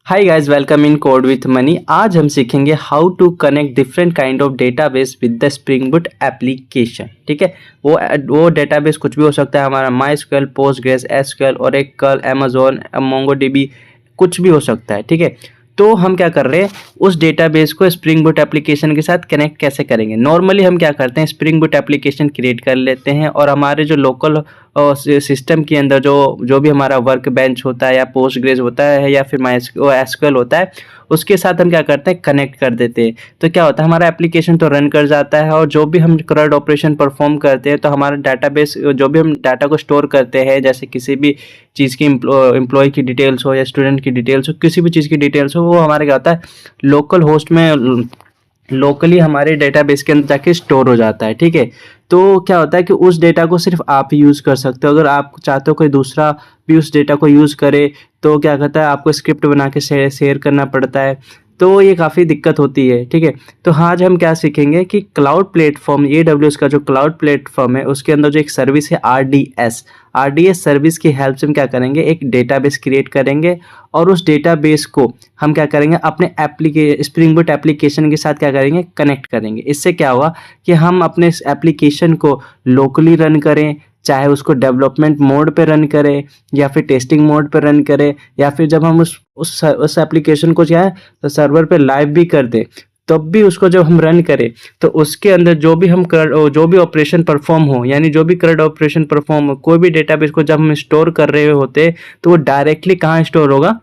Hi guys, welcome in code with money. आज हम सीखेंगे how to connect different kind of database with the spring boot application. ठीक है, वो database कुछ भी हो सकता है, हमारा MySQL, Postgres, SQL, Oracle, Amazon, MongoDB, कुछ भी हो सकता है। ठीक है, तो हम क्या कर रहे हैं, उस डेटाबेस को स्प्रिंग बूट एप्लीकेशन के साथ कनेक्ट कैसे करेंगे। नॉर्मली हम क्या करते हैं, स्प्रिंग बूट एप्लीकेशन क्रिएट कर लेते हैं और हमारे जो लोकल सिस्टम के अंदर जो जो भी हमारा वर्क बेंच होता है या पोस्टग्रेस होता है या फिर माई एसक्यूएल होता है, उसके साथ हम क्या करते हैं, कनेक्ट कर देते हैं। तो क्या होता है, हमारा एप्लीकेशन तो रन कर जाता है और जो भी हम करंट ऑपरेशन परफॉर्म करते हैं, तो हमारा डाटाबेस जो भी हम डाटा को स्टोर करते हैं, जैसे किसी भी चीज़ की एम्प्लॉय की डिटेल्स हो या स्टूडेंट की डिटेल्स हो, किसी भी चीज़ की डिटेल्स हो, वो हमारे क्या होता है, लोकल होस्ट में लोकली हमारे डेटाबेस के अंदर जाके स्टोर हो जाता है। ठीक है, तो क्या होता है कि उस डेटा को सिर्फ आप ही यूज़ कर सकते हो। अगर आप चाहते हो कोई दूसरा भी उस डेटा को यूज़ करे, तो क्या कहता है, आपको स्क्रिप्ट बना के शेयर करना पड़ता है, तो ये काफ़ी दिक्कत होती है। ठीक है, तो आज हम क्या सीखेंगे कि क्लाउड प्लेटफॉर्म AWS का जो क्लाउड प्लेटफॉर्म है, उसके अंदर जो एक सर्विस है RDS सर्विस की हेल्प से हम क्या करेंगे, एक डेटाबेस क्रिएट करेंगे और उस डेटाबेस को हम क्या करेंगे, अपने स्प्रिंग बूट एप्लीकेशन के साथ क्या करेंगे, कनेक्ट करेंगे। इससे क्या होगा कि हम अपने इस एप्लीकेशन को लोकली रन करें, चाहे उसको डेवलपमेंट मोड पे रन करें या फिर टेस्टिंग मोड पे रन करें, या फिर जब हम उस एप्लीकेशन को क्या है, तो सर्वर पे लाइव भी कर दें, तब भी उसको जब हम रन करें, तो उसके अंदर जो भी ऑपरेशन परफॉर्म हो, यानी जो भी करंट ऑपरेशन परफॉर्म हो, कोई भी डेटाबेस को जब हम स्टोर कर रहे होते, तो वो डायरेक्टली कहाँ स्टोर होगा,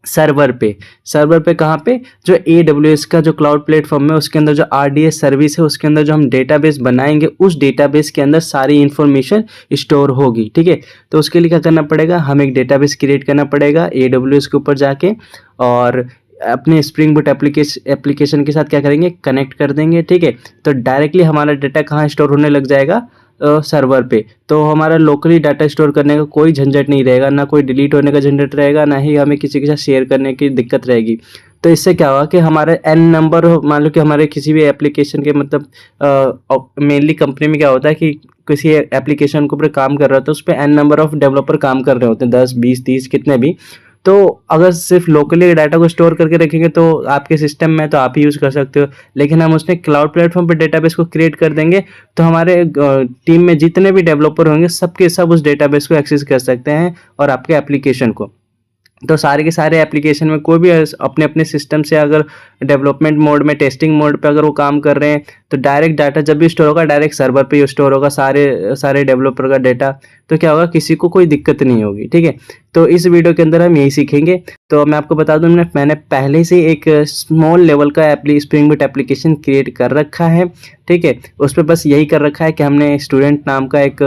सर्वर पे कहाँ पे, जो AWS का जो क्लाउड प्लेटफॉर्म है, उसके अंदर जो RDS सर्विस है, उसके अंदर जो हम डेटाबेस बनाएंगे, उस डेटाबेस के अंदर सारी इन्फॉर्मेशन स्टोर होगी। ठीक है, तो उसके लिए क्या करना पड़ेगा, हमें एक डेटाबेस क्रिएट करना पड़ेगा AWS के ऊपर जाके, और अपने स्प्रिंग बूट एप्लीकेशन के साथ क्या करेंगे, कनेक्ट कर देंगे। ठीक है, तो डायरेक्टली हमारा डाटा कहाँ स्टोर होने लग जाएगा, सर्वर पे। तो हमारा लोकली डाटा स्टोर करने का कोई झंझट नहीं रहेगा, ना कोई डिलीट होने का झंझट रहेगा, ना ही हमें किसी के साथ शेयर करने की दिक्कत रहेगी। तो इससे क्या होगा कि हमारे n नंबर, मान लो कि हमारे किसी भी एप्लीकेशन के मतलब मेनली कंपनी में क्या होता है कि किसी एप्लीकेशन के ऊपर काम कर रहा होता है, उस पर n नंबर ऑफ डेवलपर काम कर रहे होते हैं, 10 20 30 कितने भी। तो अगर सिर्फ लोकली डाटा को स्टोर करके रखेंगे, तो आपके सिस्टम में तो आप ही यूज़ कर सकते हो, लेकिन हम उसने क्लाउड प्लेटफॉर्म पे डेटाबेस को क्रिएट कर देंगे, तो हमारे टीम में जितने भी डेवलपर होंगे, सबके सब उस डेटाबेस को एक्सेस कर सकते हैं और आपके एप्लीकेशन को। तो सारे के सारे एप्लीकेशन में कोई भी अपने अपने सिस्टम से अगर डेवलपमेंट मोड में, टेस्टिंग मोड पे अगर वो काम कर रहे हैं, तो डायरेक्ट डाटा जब भी स्टोर होगा, डायरेक्ट सर्वर पे ही स्टोर होगा सारे सारे डेवलपर का डाटा। तो क्या होगा, किसी को कोई दिक्कत नहीं होगी। ठीक है, तो इस वीडियो के अंदर हम यही सीखेंगे। तो मैं आपको बता दूं, मैंने पहले से एक स्मॉल लेवल का स्प्रिंग बूट एप्लीकेशन क्रिएट कर रखा है। ठीक है, उस पर बस यही कर रखा है कि हमने स्टूडेंट नाम का एक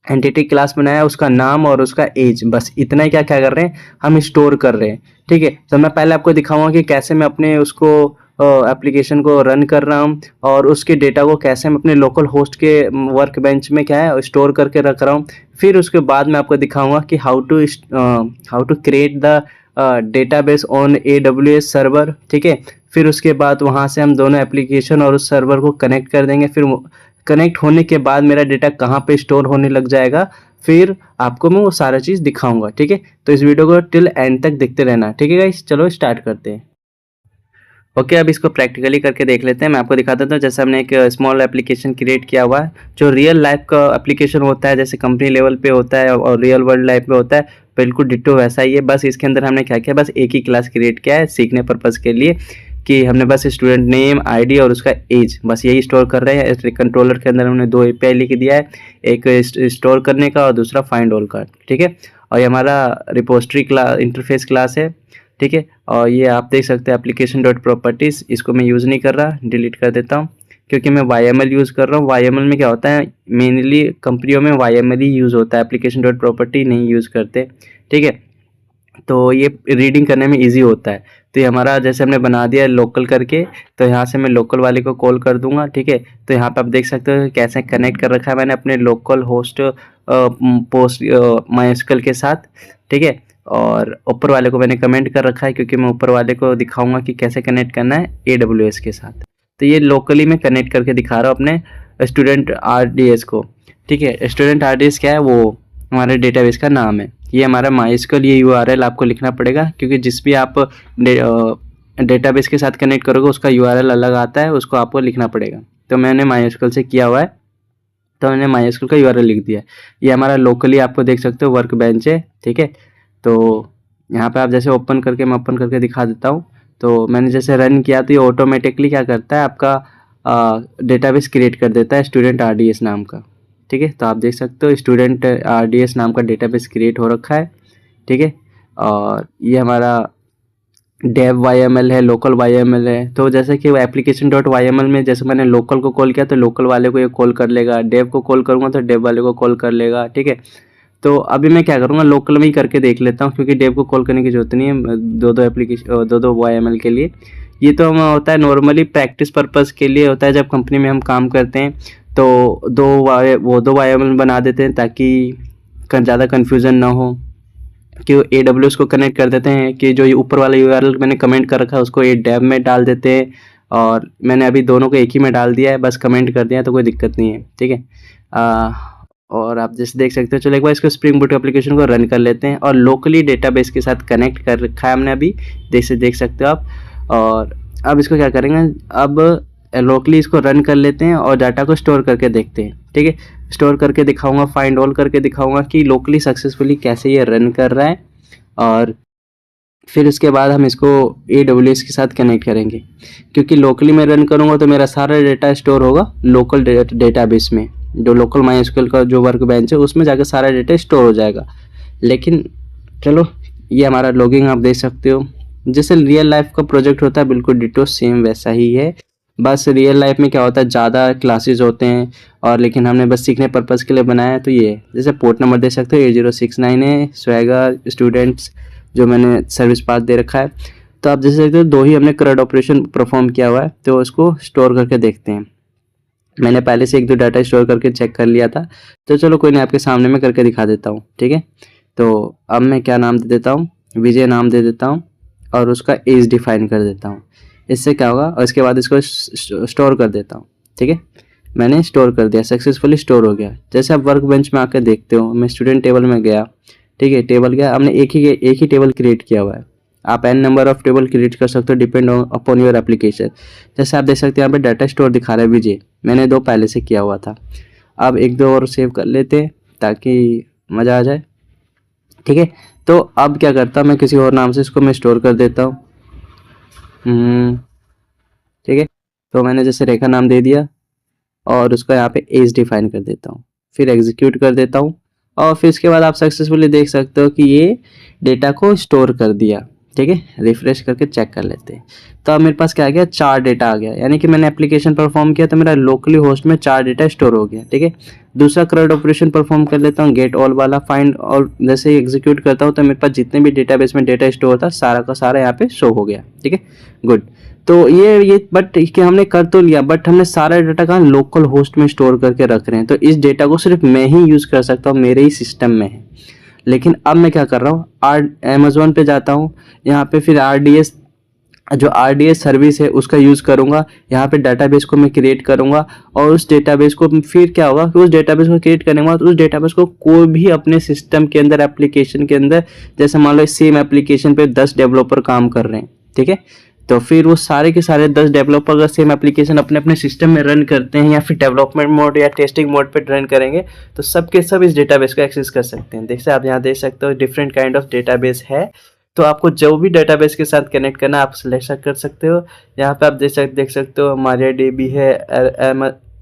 एंटिटी क्लास बनाया, उसका नाम और उसका एज, बस इतना ही क्या क्या कर रहे हैं, हम स्टोर कर रहे हैं। ठीक है, तो मैं पहले आपको दिखाऊंगा कि कैसे मैं अपने उसको एप्लीकेशन को रन कर रहा हूँ और उसके डेटा को कैसे मैं अपने लोकल होस्ट के वर्क बेंच में क्या है, स्टोर करके रख रहा हूँ। फिर उसके बाद मैं आपको दिखाऊंगा कि how to create the database on AWS server. ठीक है, फिर उसके बाद वहाँ से हम दोनों एप्लीकेशन और उस सर्वर को कनेक्ट कर देंगे। फिर कनेक्ट होने के बाद मेरा डेटा कहाँ पे स्टोर होने लग जाएगा, फिर आपको मैं वो सारा चीज़ दिखाऊंगा। ठीक है, तो इस वीडियो को टिल एंड तक देखते रहना। ठीक है गाइस, चलो स्टार्ट करते हैं। ओके, अब इसको प्रैक्टिकली करके देख लेते हैं। मैं आपको दिखा देता हूँ, जैसे हमने एक स्मॉल एप्लीकेशन क्रिएट किया हुआ है, जो रियल लाइफ का एप्लीकेशन होता है, जैसे कंपनी लेवल पे होता है और रियल वर्ल्ड लाइफ में होता है, बिल्कुल डिट्टो वैसा ही है। बस इसके अंदर हमने क्या किया, बस एक ही क्लास क्रिएट किया है सीखने पर्पज़ के लिए, कि हमने बस स्टूडेंट नेम, ID और उसका एज, बस यही स्टोर कर रहे हैं। कंट्रोलर के अंदर हमने 2 API लिख दिया है, एक स्टोर करने का और दूसरा फाइंड ऑल का। ठीक है, और ये हमारा रिपोजिटरी क्लास, इंटरफेस क्लास है। ठीक है, और ये आप देख सकते हैं एप्लीकेशन डॉट प्रॉपर्टीज़, इसको मैं यूज़ नहीं कर रहा, डिलीट कर देता हूँ, क्योंकि मैं YML यूज़ कर रहा हूँ। YML में क्या होता है, मेनली कंपनियों में YML ही यूज़ होता है, एप्लीकेशन डॉट प्रॉपर्टी नहीं यूज़ करते। ठीक है, तो ये रीडिंग करने में इजी होता है। तो ये हमारा जैसे हमने बना दिया लोकल करके, तो यहाँ से मैं लोकल वाले को कॉल कर दूंगा। ठीक है, तो यहाँ पे आप देख सकते हो कैसे कनेक्ट कर रखा है मैंने अपने लोकल होस्ट पोस्ट MySQL के साथ। ठीक है, और ऊपर वाले को मैंने कमेंट कर रखा है, क्योंकि मैं ऊपर वाले को दिखाऊंगा कि कैसे कनेक्ट करना है AWS के साथ। तो ये लोकली मैं कनेक्ट करके दिखा रहा हूँ अपने स्टूडेंट RDS को। ठीक है, स्टूडेंट RDS क्या है, वो हमारे डेटाबेस का नाम है। ये हमारा MySQL, ये URL आपको लिखना पड़ेगा, क्योंकि जिस भी आप डेटाबेस के साथ कनेक्ट करोगे उसका URL अलग आता है, उसको आपको लिखना पड़ेगा। तो मैंने MySQL से किया हुआ है, तो मैंने MySQL का URL लिख दिया। ये हमारा लोकली आपको देख सकते हो वर्क बेंच है, ठीक है। तो यहाँ पे आप जैसे ओपन करके, मैं ओपन करके दिखा देता हूँ। तो मैंने जैसे रन किया तो ये ऑटोमेटिकली क्या करता है, आपका डेटाबेस क्रिएट कर देता है स्टूडेंट RDS नाम का, ठीक है। तो आप देख सकते हो स्टूडेंट RDS नाम का डेटाबेस क्रिएट हो रखा है, ठीक है। और ये हमारा डेव YML है, लोकल YML है। तो जैसे कि एप्लीकेशन डॉट YML में जैसे मैंने लोकल को कॉल किया तो लोकल वाले को ये कॉल कर लेगा, डेव को कॉल करूँगा तो डेव वाले को कॉल कर लेगा, ठीक है। तो अभी मैं क्या करूँगा, लोकल में ही करके देख लेता हूँ, क्योंकि डेव को कॉल करने की जरूरत नहीं है दो YML के लिए। ये तो हम होता है नॉर्मली प्रैक्टिस पर्पज़ के लिए होता है, जब कंपनी में हम काम करते हैं तो दो YML बना देते हैं ताकि ज़्यादा कन्फ्यूज़न ना हो, कि AWS को कनेक्ट कर देते हैं कि जो ये ऊपर वाला URL मैंने कमेंट कर रखा है उसको ये डेव में डाल देते हैं, और मैंने अभी दोनों को एक ही में डाल दिया है, बस कमेंट कर दिया है, तो कोई दिक्कत नहीं है, ठीक है। और आप जैसे देख सकते हो, चलो एक बार इसको स्प्रिंग बूट एप्लीकेशन को रन कर लेते हैं, और लोकली डेटाबेस के साथ कनेक्ट कर रखा है हमने अभी, देख सकते हो आप। और अब इसको क्या करेंगे, अब लोकली इसको रन कर लेते हैं और डाटा को स्टोर करके देखते हैं, ठीक है। स्टोर करके दिखाऊंगा, फाइंड ऑल करके दिखाऊंगा कि लोकली सक्सेसफुली कैसे ये रन कर रहा है, और फिर उसके बाद हम इसको AWS के साथ कनेक्ट करेंगे, क्योंकि लोकली में रन करूँगा तो मेरा सारा डेटा स्टोर होगा लोकल डेटाबेस में, जो लोकल MySQL का जो वर्क बेंच है उसमें जाकर सारा डेटा स्टोर हो जाएगा। लेकिन चलो, ये हमारा लॉगिंग आप देख सकते हो, जैसे रियल लाइफ का प्रोजेक्ट होता है बिल्कुल डिटो सेम वैसा ही है। बस रियल लाइफ में क्या होता है, ज़्यादा क्लासेस होते हैं, और लेकिन हमने बस सीखने पर्पज़ के लिए बनाया है। तो ये जैसे पोर्ट नंबर देख सकते हो 8069 है, स्वैगर स्टूडेंट्स जो मैंने सर्विस पास दे रखा है। तो आप जैसे देखते हो दो ही हमने CRUD ऑपरेशन परफॉर्म किया हुआ है, तो उसको स्टोर करके देखते हैं। मैंने पहले से एक दो डाटा स्टोर करके चेक कर लिया था, तो चलो कोई नहीं, आपके सामने मैं करके दिखा देता हूँ, ठीक है। तो अब मैं क्या नाम दे देता हूँ, विजय नाम दे देता हूँ, और उसका एज डिफाइन कर देता हूँ। इससे क्या होगा, और इसके बाद इसको स्टोर कर देता हूँ, ठीक है। मैंने स्टोर कर दिया, सक्सेसफुली स्टोर हो गया। जैसे आप वर्क बेंच में आकर देखते हो, मैं स्टूडेंट टेबल में गया, ठीक है, टेबल गया, हमने एक ही टेबल क्रिएट किया हुआ है। आप n number of table create कर सकते हो, डिपेंड अपॉन योर एप्लीकेशन। जैसे आप देख सकते हैं यहाँ पे डाटा स्टोर दिखा रहा है विजय, मैंने 2 पहले से किया हुआ था। अब 1-2 और सेव कर लेते हैं ताकि मज़ा आ जाए, ठीक है। तो अब क्या करता हूँ, मैं किसी और नाम से इसको मैं स्टोर कर देता हूँ, ठीक है। तो मैंने जैसे रेखा नाम दे दिया, और उसका यहाँ पे एज डिफाइन कर देता हूँ, फिर एग्जीक्यूट कर देता हूँ, और फिर इसके बाद आप सक्सेसफुली देख सकते हो कि ये डेटा को स्टोर कर दिया, ठीक है। रिफ्रेश करके चेक कर लेते हैं। तो अब मेरे पास क्या आ गया, 4 डेटा आ गया, यानी कि मैंने एप्लीकेशन परफॉर्म किया तो मेरा लोकली होस्ट में 4 डेटा स्टोर हो गया, ठीक है। दूसरा CRUD ऑपरेशन परफॉर्म कर लेता हूँ, गेट ऑल वाला, फाइंड ऑल जैसे ही एग्जीक्यूट करता हूँ तो मेरे पास जितने भी डेटाबेस में डेटा स्टोर था सारा का सारा यहाँ पे शो हो गया, ठीक है। गुड। तो ये बट क्या हमने कर तो लिया, बट हमने सारा डाटा कहाँ, लोकल होस्ट में स्टोर करके रख रहे हैं। तो इस डेटा को सिर्फ मैं ही यूज़ कर सकता हूँ, मेरे ही सिस्टम में है। लेकिन अब मैं क्या कर रहा हूँ, अमेज़ॉन पे जाता हूँ, यहाँ पे फिर जो RDS सर्विस है उसका यूज़ करूँगा। यहाँ पे डेटाबेस को मैं क्रिएट करूँगा, और उस डेटाबेस को फिर क्या होगा कि उस डेटाबेस को क्रिएट करने के बाद उस डेटाबेस को कोई भी अपने सिस्टम के अंदर, एप्लीकेशन के अंदर, जैसे मान लो सेम एप्लीकेशन पे 10 डेवलपर काम कर रहे हैं, ठीक है। तो फिर वो सारे के सारे 10 डेवलपर अगर सेम एप्लीकेशन अपने अपने सिस्टम में रन करते हैं, या फिर डेवलपमेंट मोड या टेस्टिंग मोड पे रन करेंगे, तो सब के सब इस डेटाबेस को एक्सेस कर सकते हैं। देखिए आप यहाँ देख सकते हो डिफरेंट काइंड ऑफ डेटाबेस है। तो आपको जो भी डेटाबेस के साथ कनेक्ट करना आप सिलेक्ट कर सकते हो। यहाँ पे आप देख सकते हो MariaDB है,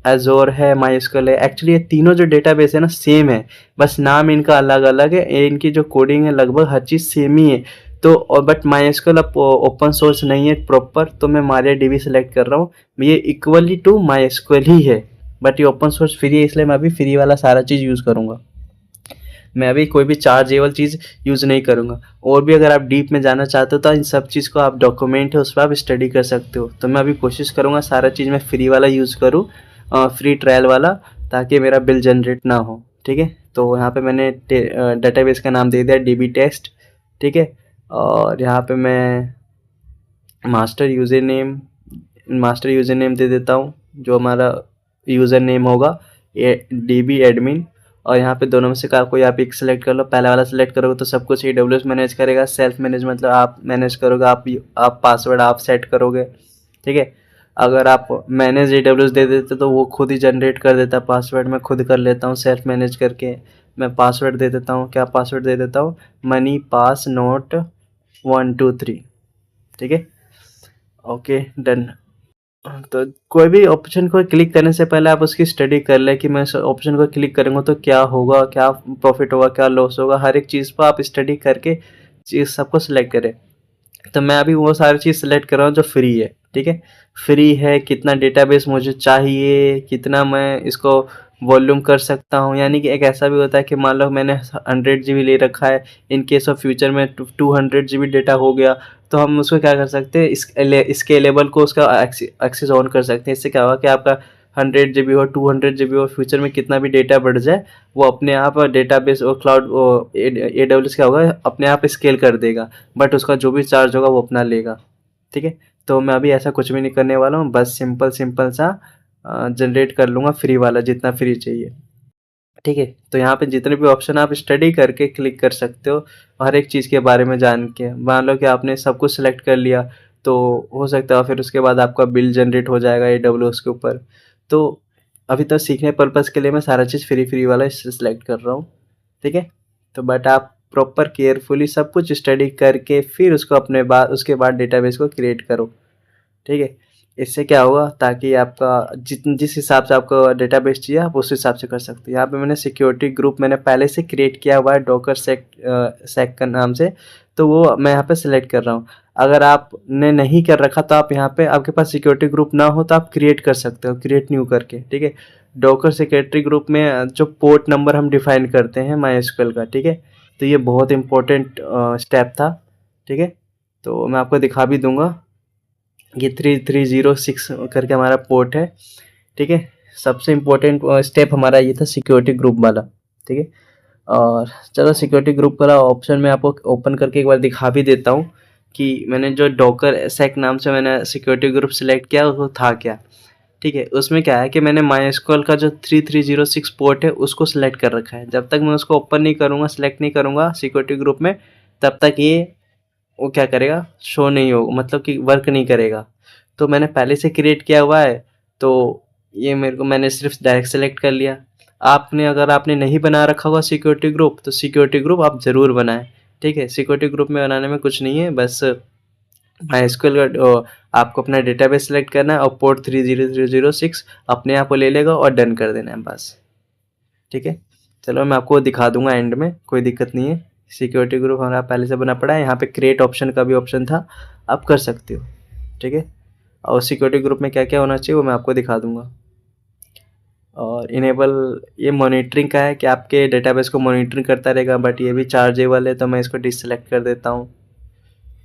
एजोर है, MySQL है। एक्चुअली ये तीनों जो डेटाबेस है ना सेम है, बस नाम इनका अलग अलग है। इनकी जो कोडिंग है लगभग हर चीज़ सेम ही है। तो और बट MySQL अब ओपन सोर्स नहीं है प्रॉपर, तो मैं MariaDB सेलेक्ट कर रहा हूँ। ये इक्वली टू MySQL ही है, बट ये ओपन सोर्स फ्री है, इसलिए मैं अभी फ्री वाला सारा चीज़ यूज़ करूँगा। मैं अभी कोई भी चार्जेबल चीज़ यूज़ नहीं करूँगा। और भी अगर आप डीप में जाना चाहते हो तो इन सब चीज़ को आप डॉक्यूमेंट है उस पर आप स्टडी कर सकते हो। तो मैं अभी कोशिश करूँगा सारा चीज़ मैं फ्री वाला यूज़ करूँ, फ्री ट्रायल वाला, ताकि मेरा बिल जनरेट ना हो, ठीक है। तो यहाँ पे मैंने डेटाबेस का नाम दे दिया DB टेस्ट, ठीक है। और यहाँ पे मैं मास्टर यूज़र नेम दे देता हूँ, जो हमारा यूज़र नेम होगा DB एडमिन, और यहाँ पे दोनों में से कोई आप एक सिलेक्ट कर लो। पहला वाला सिलेक्ट करोगे तो सब कुछ AWS मैनेज करेगा। सेल्फ मैनेज मतलब आप मैनेज करोगे, आप पासवर्ड आप सेट करोगे, ठीक है। अगर आप मैनेज AWS दे देते तो वो खुद ही जनरेट कर देता पासवर्ड। मैं खुद कर लेता हूँ सेल्फ मैनेज करके। मैं पासवर्ड दे देता हूँ, क्या पासवर्ड दे देता हूँ, मनी पास नोट 1 2 3, ठीक है। Okay done. तो कोई भी ऑप्शन को क्लिक करने से पहले आप उसकी स्टडी कर लें कि मैं इस ऑप्शन को क्लिक करूँगा तो क्या होगा, क्या प्रॉफिट होगा, क्या लॉस होगा। हर एक चीज़ पर आप स्टडी करके चीज़ सबको सिलेक्ट करें। तो मैं अभी वो सारी चीज़ सेलेक्ट कर रहा हूँ जो फ्री है, ठीक है। फ्री है, कितना डेटाबेस मुझे चाहिए, कितना मैं इसको वॉल्यूम कर सकता हूँ। यानी कि एक ऐसा भी होता है कि मान लो मैंने 100 GB ले रखा है, इन केस ऑफ फ्यूचर में 200 GB डेटा हो गया, तो हम उसको क्या कर सकते हैं, स्केलेबल को उसका एक्सेस ऑन कर सकते हैं। इससे क्या होगा कि आपका 100 GB हो, 200 GB हो, फ्यूचर में कितना भी डेटा बढ़ जाए वो अपने आप डेटाबेस और क्लाउड AWS क्या होगा, अपने आप स्केल कर देगा, बट उसका जो भी चार्ज होगा वो अपना लेगा, ठीक है। तो मैं अभी ऐसा कुछ भी नहीं करने वाला हूँ, बस सिंपल सा जनरेट कर लूँगा फ्री वाला, जितना फ्री चाहिए, ठीक है। तो यहाँ पे जितने भी ऑप्शन आप स्टडी करके क्लिक कर सकते हो, हर एक चीज़ के बारे में जान के। मान लो कि आपने सब कुछ सेलेक्ट कर लिया, तो हो सकता है फिर उसके बाद आपका बिल जनरेट हो जाएगा AWS के ऊपर। तो अभी तो सीखने पर्पज़ के लिए मैं सारा चीज़ फ्री वाला सेलेक्ट कर रहा हूँ, ठीक है। तो बट आप प्रॉपर केयरफुली सब कुछ स्टडी करके फिर उसको उसके बाद डेटाबेस को क्रिएट करो, ठीक है। इससे क्या होगा, ताकि आपका जिस हिसाब से आपको डेटाबेस चाहिए आप उस हिसाब से कर सकते हो। यहाँ पे मैंने सिक्योरिटी ग्रुप मैंने पहले से क्रिएट किया हुआ है डॉकर सेक का नाम से, तो वो मैं यहाँ पे सिलेक्ट कर रहा हूँ। अगर आपने नहीं कर रखा तो आप यहाँ पे, आपके पास सिक्योरिटी ग्रुप ना हो तो आप क्रिएट कर सकते हो, क्रिएट न्यू करके, ठीक है। डॉकर सिक्योरिटी ग्रुप में जो पोर्ट नंबर हम डिफाइन करते हैं MySQL का, ठीक है। तो ये बहुत इंपॉर्टेंट स्टेप था, ठीक है। तो मैं आपको दिखा भी दूंगा, ये 3306 करके हमारा पोर्ट है, ठीक है। सबसे इम्पोर्टेंट स्टेप हमारा ये था सिक्योरिटी ग्रुप वाला, ठीक है। और चलो सिक्योरिटी ग्रुप वाला ऑप्शन मैं आपको ओपन करके एक बार दिखा भी देता हूँ कि मैंने जो डॉकर सेक नाम से मैंने सिक्योरिटी ग्रुप सेलेक्ट किया वो था क्या, ठीक है। उसमें क्या है कि मैंने MySQL का जो 3306 पोर्ट है उसको सिलेक्ट कर रखा है। जब तक मैं उसको ओपन नहीं करूँगा, सिलेक्ट नहीं करूँगा सिक्योरिटी ग्रुप में, तब तक ये वो क्या करेगा, शो नहीं होगा, मतलब कि वर्क नहीं करेगा। तो मैंने पहले से क्रिएट किया हुआ है, तो ये मैंने सिर्फ डायरेक्ट सेलेक्ट कर लिया। अगर आपने नहीं बना रखा होगा सिक्योरिटी ग्रुप, तो सिक्योरिटी ग्रुप आप ज़रूर बनाएं, ठीक है। सिक्योरिटी ग्रुप में बनाने में कुछ नहीं है, बस MySQL का आपको अपना डेटाबेस सेलेक्ट करना है और पोर्ट 3306 अपने आप को ले लेगा और डन कर देना है बस, ठीक है। चलो मैं आपको दिखा दूंगा एंड में, कोई दिक्कत नहीं है। सिक्योरिटी ग्रुप हमारा पहले से बना पड़ा है, यहाँ पे क्रिएट ऑप्शन का भी ऑप्शन था, आप कर सकते हो, ठीक है। और सिक्योरिटी ग्रुप में क्या क्या होना चाहिए वो मैं आपको दिखा दूंगा। और इनेबल ये मॉनिटरिंग का है कि आपके डेटाबेस को मॉनिटरिंग करता रहेगा, बट ये भी चार्जेबल है तो मैं इसको डिससेलेक्ट कर देता हूँ।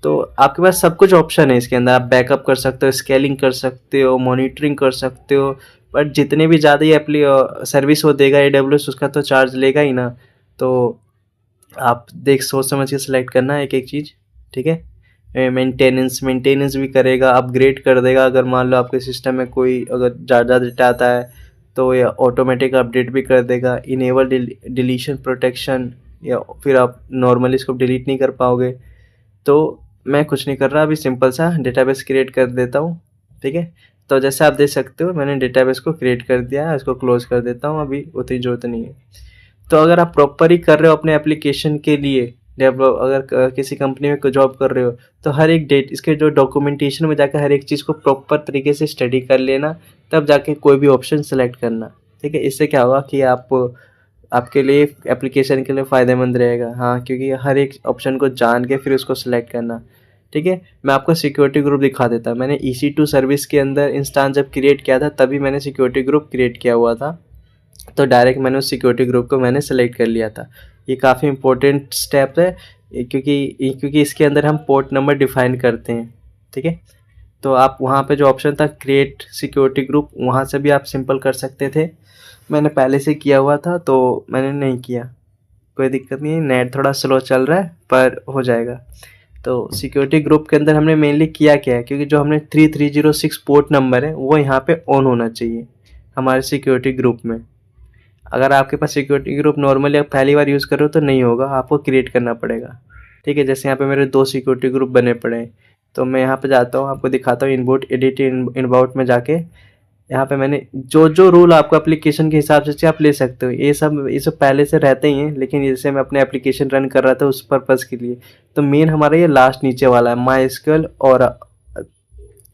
तो आपके पास सब कुछ ऑप्शन है इसके अंदर, आप बैकअप कर सकते हो, स्केलिंग कर सकते हो, मॉनिटरिंग कर सकते हो। बट जितने भी ज़्यादा ये सर्विस वो देगा AWS, उसका तो चार्ज लेगा ही ना। तो आप सोच समझ के सिलेक्ट करना है एक एक चीज़, ठीक है। मेंटेनेंस भी करेगा, अपग्रेड कर देगा। अगर मान लो आपके सिस्टम में कोई अगर ज़्यादा डेटा आता है तो ये ऑटोमेटिक अपडेट भी कर देगा। इनेबल डिलीशन प्रोटेक्शन, या फिर आप नॉर्मली इसको डिलीट नहीं कर पाओगे। तो मैं कुछ नहीं कर रहा, अभी सिंपल सा डेटाबेस क्रिएट कर देता हूँ, ठीक है। तो जैसे आप देख सकते हो मैंने डेटाबेस को क्रिएट कर दिया है, इसको क्लोज कर देता हूँ, अभी उतनी ज़रूरत नहीं है। तो अगर आप प्रॉपर ही कर रहे हो अपने एप्लीकेशन के लिए डेवलप, अगर किसी कंपनी में जॉब कर रहे हो, तो हर एक इसके जो डॉक्यूमेंटेशन में जाकर हर एक चीज़ को प्रॉपर तरीके से स्टडी कर लेना, तब जाके कोई भी ऑप्शन सेलेक्ट करना, ठीक है। इससे क्या होगा कि आपके लिए एप्लीकेशन के लिए फ़ायदेमंद रहेगा, हाँ, क्योंकि हर एक ऑप्शन को जान के फिर उसको सिलेक्ट करना, ठीक है। मैं आपको सिक्योरिटी ग्रुप दिखा देता हूँ। मैंने EC2 सर्विस के अंदर इंस्टांस जब क्रिएट किया था तभी मैंने सिक्योरिटी ग्रुप क्रिएट किया हुआ था, तो डायरेक्ट मैंने उस सिक्योरिटी ग्रुप को मैंने सेलेक्ट कर लिया था। ये काफ़ी इंपॉर्टेंट स्टेप है, क्योंकि इसके अंदर हम पोर्ट नंबर डिफाइन करते हैं, ठीक है। तो आप वहाँ पे जो ऑप्शन था क्रिएट सिक्योरिटी ग्रुप, वहाँ से भी आप सिंपल कर सकते थे। मैंने पहले से किया हुआ था तो मैंने नहीं किया, कोई दिक्कत नहीं है, नेट थोड़ा स्लो चल रहा है पर हो जाएगा। तो सिक्योरिटी ग्रुप के अंदर हमने मेनली किया क्या है, क्योंकि जो हमने 3306 पोर्ट नंबर है वो यहाँ पे ऑन होना चाहिए हमारे सिक्योरिटी ग्रुप में। अगर आपके पास सिक्योरिटी ग्रुप नॉर्मली आप पहली बार यूज़ कर रहे हो तो नहीं होगा, आपको क्रिएट करना पड़ेगा। ठीक है, जैसे यहाँ पे मेरे 2 सिक्योरिटी ग्रुप बने पड़े हैं, तो मैं यहाँ पे जाता हूँ, आपको दिखाता हूँ इनबॉट एडिट इनबाउट में जाके यहाँ पे मैंने जो रूल आपको एप्लीकेशन के हिसाब से आप ले सकते हो, ये सब पहले से रहते ही हैं, लेकिन जैसे मैं अपने एप्लीकेशन रन कर रहा था उस पर्पज़ के लिए, तो मेन हमारा ये लास्ट नीचे वाला है माइस्क्ल, और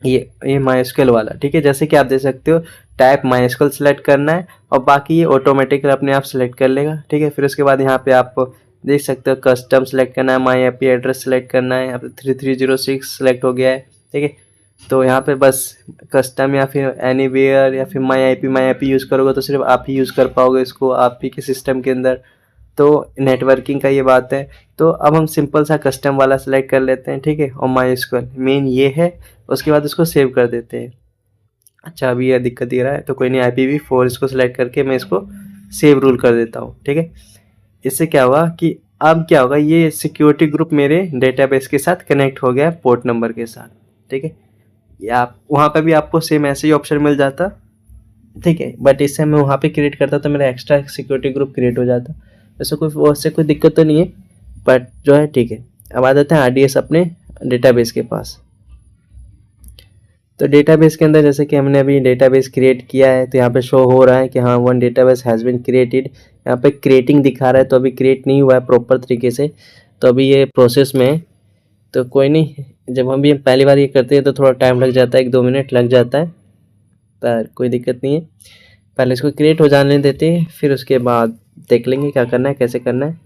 ये माइस्क्ल वाला। ठीक है, जैसे कि आप देख सकते हो टाइप माइस्क्ल सेलेक्ट करना है और बाकी ये ऑटोमेटिकली अपने आप सेलेक्ट कर लेगा। ठीक है, फिर उसके बाद यहाँ पे आप देख सकते हो कस्टम सेलेक्ट करना है, माई आईपी एड्रेस सेलेक्ट करना है, यहाँ पे 3306 सेलेक्ट हो गया है। ठीक है, तो यहाँ पे बस कस्टम या फिर एनीवेयर या फिर माई आईपी यूज़ करोगे तो सिर्फ आप ही यूज़ कर पाओगे इसको, आप ही के सिस्टम के अंदर। तो नेटवर्किंग का ये बात है। तो अब हम सिंपल सा कस्टम वाला सेलेक्ट कर लेते हैं। ठीक है, और माइस्क्ल मेन ये है, उसके बाद उसको सेव कर देते हैं। अच्छा, अभी यह दिक्कत दे रहा है तो कोई नहीं, IPv4 इसको सेलेक्ट करके मैं इसको सेव रूल कर देता हूँ। ठीक है, इससे क्या हुआ कि अब क्या होगा, ये सिक्योरिटी ग्रुप मेरे डेटाबेस के साथ कनेक्ट हो गया पोर्ट नंबर के साथ। ठीक है, या आप वहाँ पे भी आपको सेम ऐसे ही ऑप्शन मिल जाता। ठीक है, बट इससे मैं वहाँ पे क्रिएट करता तो मेरा एक्स्ट्रा सिक्योरिटी ग्रुप क्रिएट हो जाता। उससे कोई दिक्कत तो नहीं है, बट जो है ठीक है। अब आ जाते हैं RDS अपने डेटाबेस के पास। तो डेटाबेस के अंदर जैसे कि हमने अभी डेटाबेस क्रिएट किया है, तो यहाँ पे शो हो रहा है कि हाँ one database has been created. यहाँ पे क्रिएटिंग दिखा रहा है, तो अभी क्रिएट नहीं हुआ है प्रॉपर तरीके से, तो अभी ये प्रोसेस में है। तो कोई नहीं, जब हम भी पहली बार ये करते हैं तो थोड़ा टाइम लग जाता है, 1-2 मिनट लग जाता है, पर कोई दिक्कत नहीं है। पहले इसको क्रिएट हो जाने देते हैं, फिर उसके बाद देख लेंगे क्या करना है, कैसे करना है।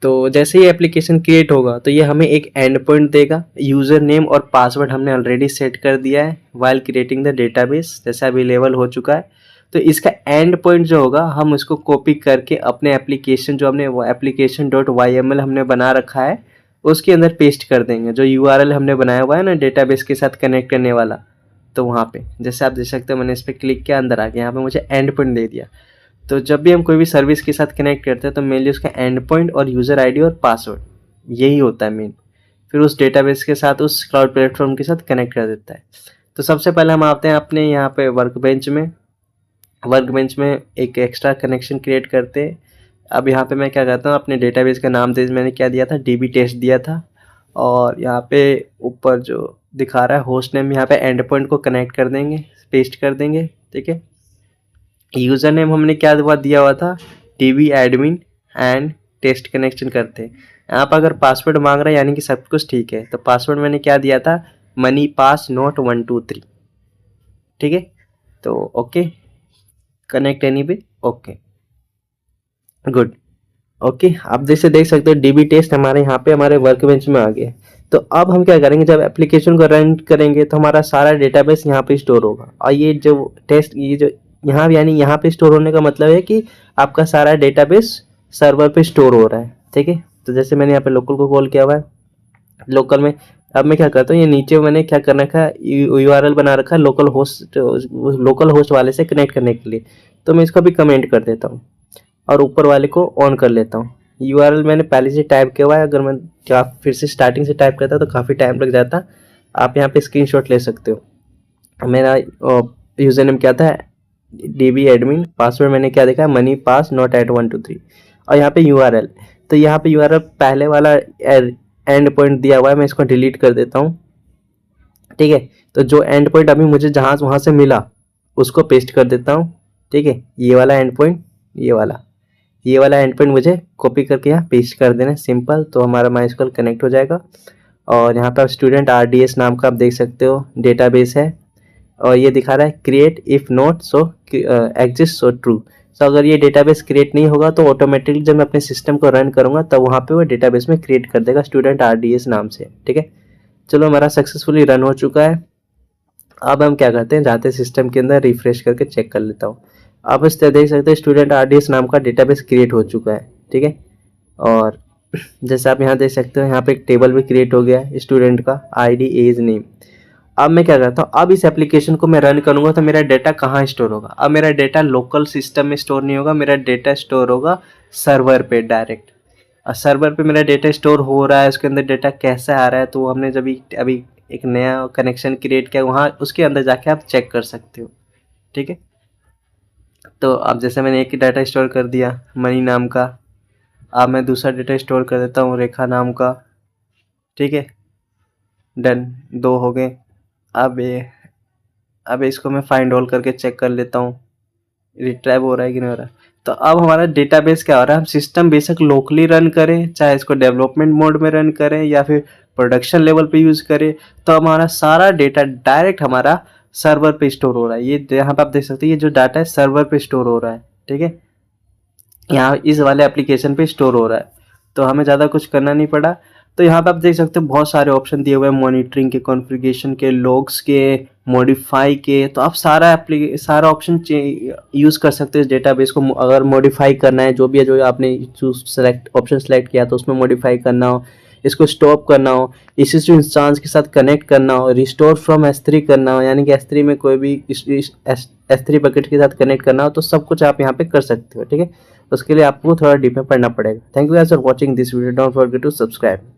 तो जैसे ही एप्लीकेशन क्रिएट होगा तो ये हमें एक एंड पॉइंट देगा। यूज़र नेम और पासवर्ड हमने ऑलरेडी सेट कर दिया है वाइल क्रिएटिंग द डेटाबेस, जैसे अवेलेबल हो चुका है। तो इसका एंड पॉइंट जो होगा हम उसको कॉपी करके अपने एप्लीकेशन, जो हमने वो application.yml हमने बना रखा है उसके अंदर पेस्ट कर देंगे। जो URL हमने बनाया हुआ है ना डेटाबेस के साथ कनेक्ट करने वाला, तो वहाँ पे जैसे आप देख सकते हो मैंने इस पर क्लिक किया, अंदर आ गया, यहाँ पे मुझे एंड पॉइंट दे दिया। तो जब भी हम कोई भी सर्विस के साथ कनेक्ट करते हैं तो मेनली उसका एंड पॉइंट और यूज़र आईडी और पासवर्ड यही होता है मेन, फिर उस डेटाबेस के साथ उस क्लाउड प्लेटफॉर्म के साथ कनेक्ट कर देता है। तो सबसे पहले हम आते हैं अपने यहाँ पे वर्क बेंच में एक एक्स्ट्रा कनेक्शन क्रिएट करते हैं। अब यहाँ पे मैं क्या करता हूँ, अपने डेटाबेस का नाम मैंने क्या दिया था, DB टेस्ट दिया था, और यहाँ पे ऊपर जो दिखा रहा है होस्ट नेम, यहाँ पे एंड पॉइंट को कनेक्ट कर देंगे, पेस्ट कर देंगे। ठीक है, यूज़र नेम हमने क्या दिया हुआ था, DB admin and test connection करते हैं। यहाँ पर अगर पासवर्ड मांग रहा है यानी कि सब कुछ ठीक है, तो पासवर्ड मैंने क्या दिया था, मनी पास नोट 123। ठीक है, तो ओके, कनेक्ट एनी पे, ओके गुड। ओके, आप जैसे देख सकते हो DB टेस्ट हमारे यहाँ पे हमारे वर्कबेंच में आ गया। तो अब हम क्या करेंगे, जब एप्लीकेशन को रन करेंगे तो हमारा सारा डेटाबेस यहाँ पे स्टोर होगा, और ये जो टेस्ट, ये जो यहाँ यानी यहाँ पे स्टोर होने का मतलब है कि आपका सारा डेटाबेस सर्वर पे स्टोर हो रहा है। ठीक है, तो जैसे मैंने यहाँ पे लोकल को कॉल किया हुआ है, लोकल में अब मैं क्या करता हूँ, ये नीचे मैंने क्या कर रखा है, URL बना रखा है लोकल होस्ट वाले से कनेक्ट करने के लिए। तो मैं इसको भी कमेंट कर देता हूँ और ऊपर वाले को ऑन कर लेता हूँ। URL मैंने पहले से टाइप किया हुआ है, अगर मैं क्या फिर से स्टार्टिंग से टाइप करता तो काफ़ी टाइम लग जाता। आप यहाँ पे स्क्रीनशॉट ले सकते हो। मेरा यूज़र नेम क्या था, DB एडमिन, पासवर्ड मैंने क्या देखा, मनी पास नॉट एट 123, और यहाँ पे URL, तो यहाँ पे URL पहले वाला एंड पॉइंट दिया हुआ है, मैं इसको डिलीट कर देता हूँ। ठीक है, तो जो एंड पॉइंट अभी मुझे जहाँ वहाँ से मिला उसको पेस्ट कर देता हूँ। ठीक है, ये वाला एंड पॉइंट, ये वाला एंड पॉइंट मुझे कॉपी करके यहाँ पेस्ट कर देना, सिंपल। तो हमारा MySQL कनेक्ट हो जाएगा। और यहाँ पर स्टूडेंट RDS नाम का आप देख सकते हो डेटाबेस है, और ये दिखा रहा है create if not so exist so true. तो अगर ये डेटाबेस क्रिएट नहीं होगा तो ऑटोमेटिकली जब मैं अपने सिस्टम को रन करूँगा तब वहाँ पे वो डेटाबेस में क्रिएट कर देगा स्टूडेंट RDS नाम से। ठीक है, चलो हमारा सक्सेसफुली रन हो चुका है। अब हम क्या करते हैं, जाते सिस्टम के अंदर रिफ्रेश करके चेक कर लेता हूँ। आप इस तरह देख सकते हैं स्टूडेंट RDS नाम का डेटाबेस क्रिएट हो चुका है। ठीक है, और जैसे आप यहाँ देख सकते हो यहाँ पे एक टेबल भी क्रिएट हो गया है स्टूडेंट का, ID एज नेम। अब मैं क्या करता हूँ, अब इस एप्लीकेशन को मैं रन करूँगा तो मेरा डेटा कहाँ स्टोर होगा। अब मेरा डेटा लोकल सिस्टम में स्टोर नहीं होगा, मेरा डेटा स्टोर होगा सर्वर पे डायरेक्ट। और सर्वर पे मेरा डेटा स्टोर हो रहा है, उसके अंदर डेटा कैसे आ रहा है, तो हमने जब अभी एक नया कनेक्शन क्रिएट किया, वहाँ उसके अंदर जाके आप चेक कर सकते हो। ठीक है, तो अब जैसे मैंने एक ही डाटा स्टोर कर दिया मनी नाम का, अब मैं दूसरा डेटा स्टोर कर देता हूँ रेखा नाम का, ठीक है, डन, 2 हो गए। अब इसको मैं फाइंड ऑल करके चेक कर लेता हूँ रिट्राइव हो रहा है कि नहीं हो रहा है। तो अब हमारा डेटाबेस क्या हो रहा है, हम सिस्टम बेशक लोकली रन करें, चाहे इसको डेवलपमेंट मोड में रन करें या फिर प्रोडक्शन लेवल पे यूज़ करें, तो हमारा सारा डेटा डायरेक्ट हमारा सर्वर पे स्टोर हो रहा है। ये यहाँ पे आप देख सकते हैं, ये जो डाटा है सर्वर पे स्टोर हो रहा है, ठीक है, यहाँ इस वाले एप्लीकेशन पे स्टोर हो रहा है, तो हमें ज़्यादा कुछ करना नहीं पड़ा। तो यहाँ पे आप देख सकते हो बहुत सारे ऑप्शन दिए हुए हैं, मॉनिटरिंग के, कॉन्फ़िगरेशन के, लॉग्स के, मॉडिफाई के, तो आप सारा ऑप्शन यूज़ कर सकते हो इस डेटाबेस को। अगर मॉडिफाई करना है, जो भी है, जो आपने ऑप्शन सेलेक्ट किया तो उसमें मॉडिफाई करना हो, इसको स्टॉप करना हो, इसी से इंस्टांस के साथ कनेक्ट करना हो, रिस्टोर फ्रॉम S3 करना हो, यानी कि S3 में कोई भी S3 बकेट के साथ कनेक्ट करना हो, तो सब कुछ आप यहाँ पे कर सकते हो, ठीक है। उसके लिए आपको थोड़ा डीप में पढ़ना पड़ेगा। Thank you guys for watching this video, don't forget to subscribe.